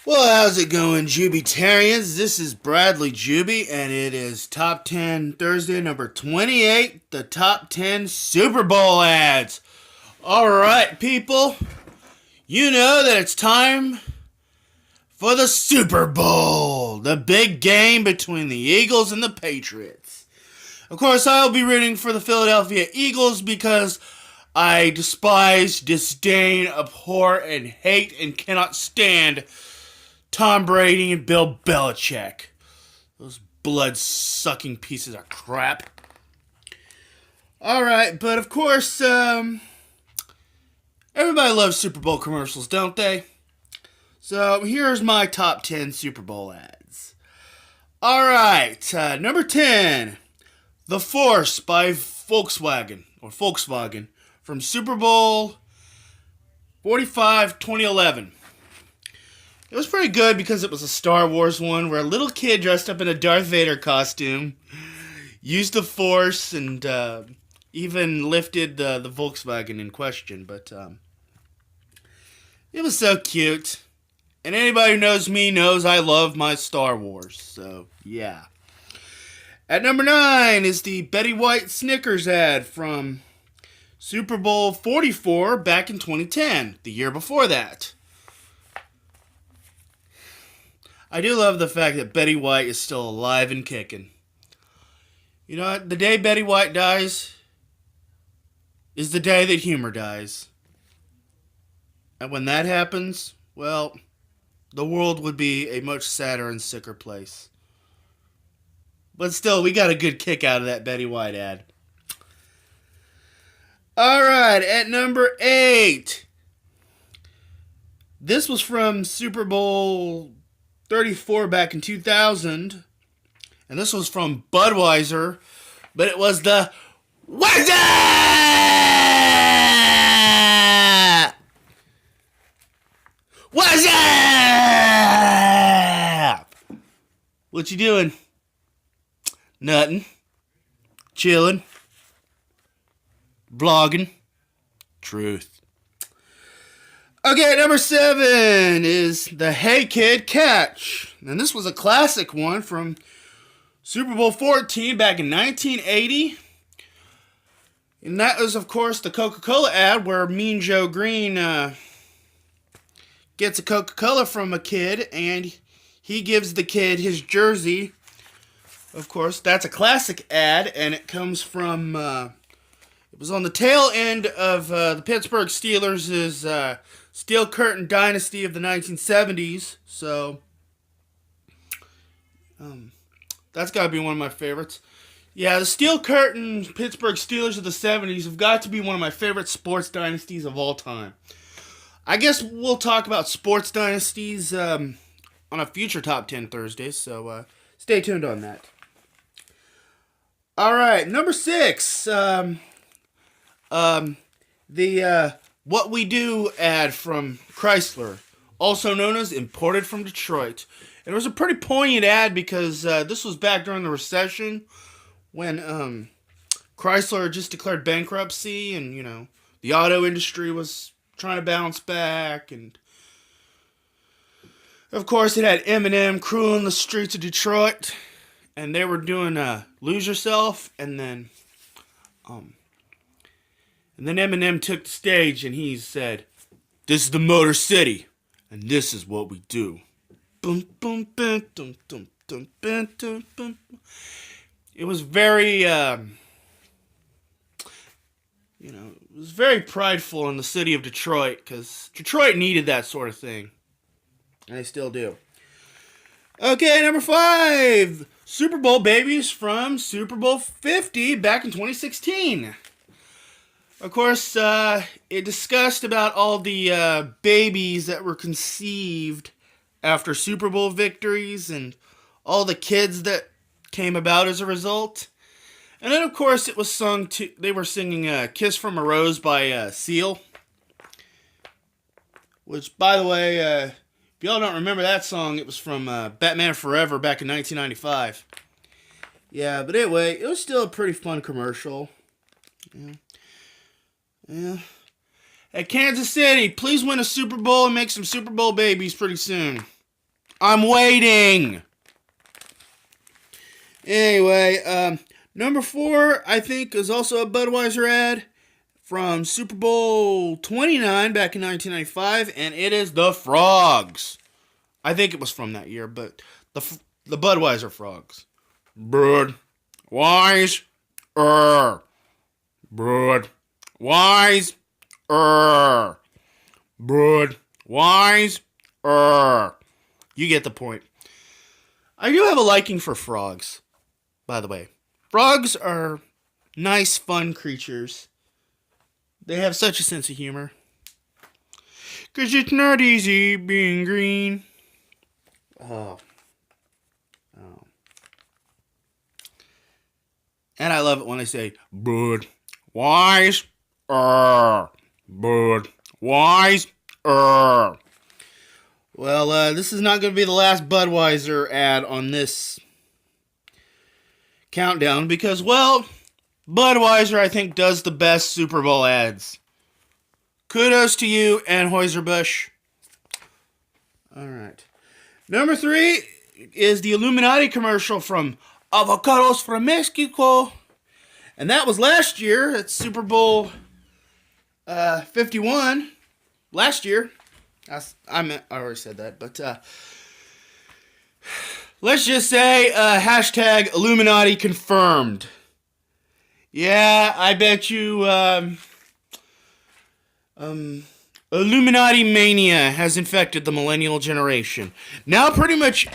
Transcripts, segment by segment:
Well, how's it going, Jubitarians? This is Bradley Juby, and it is Top 10 Thursday, number 28, the Top 10 Super Bowl ads. Alright, people, you know that it's time for the Super Bowl, the big game between the Eagles and the Patriots. Of course, I'll be rooting for the Philadelphia Eagles because I despise, disdain, abhor, and hate and cannot stand Tom Brady and Bill Belichick. Those blood-sucking pieces of crap. Alright, but of course, everybody loves Super Bowl commercials, don't they? So here's my top 10 Super Bowl ads. Alright, number 10, The Force by Volkswagen, from Super Bowl 45, 2011. It was pretty good because it was a Star Wars one where a little kid dressed up in a Darth Vader costume used the Force and even lifted the Volkswagen in question. But it was so cute. And anybody who knows me knows I love my Star Wars. So, yeah. At number 9 is the Betty White Snickers ad from Super Bowl 44 back in 2010, the year before that. I do love the fact that Betty White is still alive and kicking. You know what? The day Betty White dies is the day that humor dies. And when that happens, well, the world would be a much sadder and sicker place. But still, we got a good kick out of that Betty White ad. Alright, at number 8. This was from Super Bowl 34 back in 2000, and this was from Budweiser, but it was the What's up? What's up? What you doing? Nothing. Chilling. Vlogging. Truth. Okay, number 7 is the Hey Kid Catch. And this was a classic one from Super Bowl 14 back in 1980. And that was, of course, the Coca-Cola ad where Mean Joe Green gets a Coca-Cola from a kid and he gives the kid his jersey. Of course, that's a classic ad, and it comes from, it was on the tail end of the Pittsburgh Steelers' Steel Curtain dynasty of the 1970s, so that's got to be one of my favorites. Yeah, the Steel Curtain Pittsburgh Steelers of the 70s have got to be one of my favorite sports dynasties of all time. I guess we'll talk about sports dynasties on a future Top 10 Thursdays, so stay tuned on that. Alright, number 6, the What We Do ad from Chrysler, also known as Imported from Detroit. And it was a pretty poignant ad because this was back during the recession when Chrysler just declared bankruptcy and, you know, the auto industry was trying to bounce back. And, of course, it had Eminem cruising the streets of Detroit. And they were doing Lose Yourself. And then Eminem took the stage and he said, "This is the Motor City, and this is what we do." Boom, boom, boom, boom, boom, boom, boom, boom, boom. It was very, it was very prideful in the city of Detroit because Detroit needed that sort of thing, and they still do. Okay, number 5, Super Bowl babies from Super Bowl 50 back in 2016. Of course, it discussed about all the babies that were conceived after Super Bowl victories and all the kids that came about as a result. And then, of course, it was they were singing Kiss from a Rose by Seal. Which, by the way, if y'all don't remember that song, it was from Batman Forever back in 1995. Yeah, but anyway, it was still a pretty fun commercial. Yeah. At Kansas City, please win a Super Bowl and make some Super Bowl babies pretty soon. I'm waiting. Anyway, number 4, I think, is also a Budweiser ad from Super Bowl 29 back in 1995, and it is the Frogs. I think it was from that year, but the Budweiser Frogs. Budweiser. Budweiser. Budweiser. You get the point. I do have a liking for frogs, by the way. Frogs are nice, fun creatures. They have such a sense of humor. 'Cause it's not easy being green. Oh. And I love it when they say, Budweiser. Budweiser. Well, this is not going to be the last Budweiser ad on this countdown because, well, Budweiser, I think, does the best Super Bowl ads. Kudos to you, Anheuser-Busch. All right. Number 3 is the Illuminati commercial from Avocados from Mexico. And that was last year at Super Bowl 51. Last year. I already said that, but let's just say hashtag Illuminati confirmed. Yeah, I bet you Illuminati mania has infected the millennial generation. Now pretty much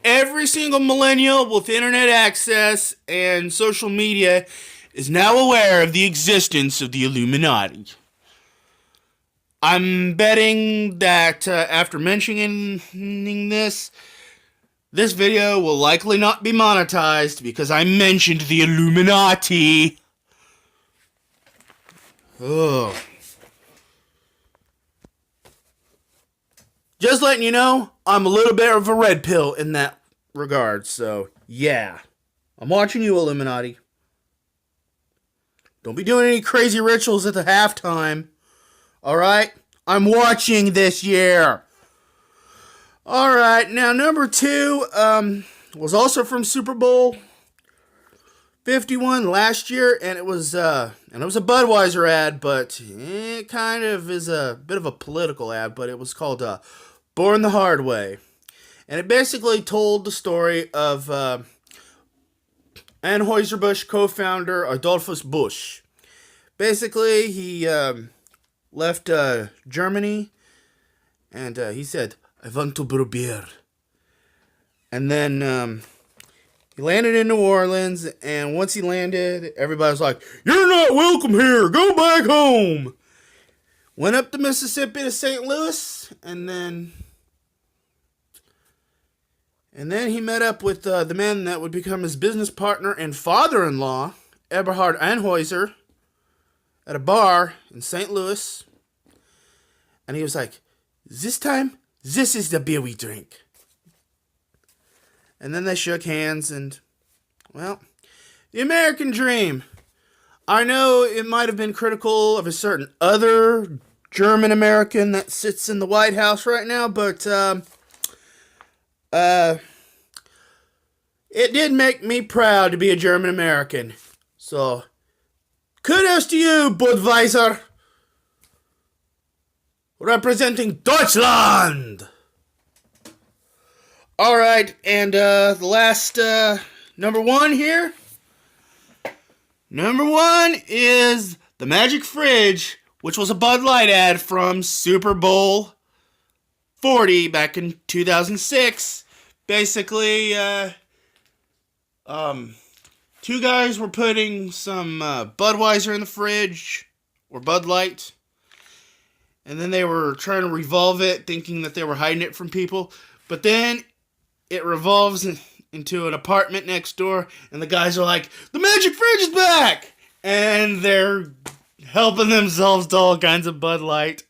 every single millennial with internet access and social media is now aware of the existence of the Illuminati. I'm betting that after mentioning this video will likely not be monetized because I mentioned the Illuminati. Ugh. Just letting you know, I'm a little bit of a red pill in that regard, so yeah. I'm watching you, Illuminati. Don't be doing any crazy rituals at the halftime. Alright? I'm watching this year. Alright, now number 2 was also from Super Bowl 51 last year, and it was a Budweiser ad, but it kind of is a bit of a political ad, but it was called Born the Hard Way. And it basically told the story of Anheuser-Busch co-founder Adolphus Busch. Basically, he left Germany, and he said, I want to brew beer. And then he landed in New Orleans, and once he landed, everybody was like, you're not welcome here, go back home. Went up the Mississippi to St. Louis, and then he met up with the man that would become his business partner and father-in-law, Eberhard Anheuser, at a bar in St. Louis. And he was like, this time, this is the beer we drink. And then they shook hands and, well, the American dream. I know it might have been critical of a certain other German American that sits in the White House right now, but it did make me proud to be a German American. So, kudos to you, Budweiser, representing Deutschland. All right, and the last number 1 here. Number 1 is the Magic Fridge, which was a Bud Light ad from Super Bowl 40 back in 2006. Basically, 2 guys were putting some Budweiser in the fridge, or Bud Light, and then they were trying to revolve it, thinking that they were hiding it from people, but then it revolves into an apartment next door, and the guys are like, the Magic Fridge is back! And they're helping themselves to all kinds of Bud Light.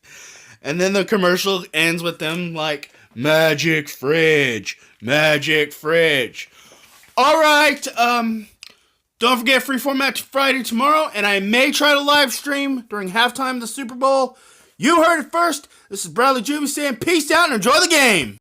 And then the commercial ends with them like, Magic Fridge, Magic Fridge. Alright, don't forget Freeform Match Friday tomorrow, and I may try to live stream during halftime of the Super Bowl. You heard it first. This is Bradley Juby saying peace out and enjoy the game.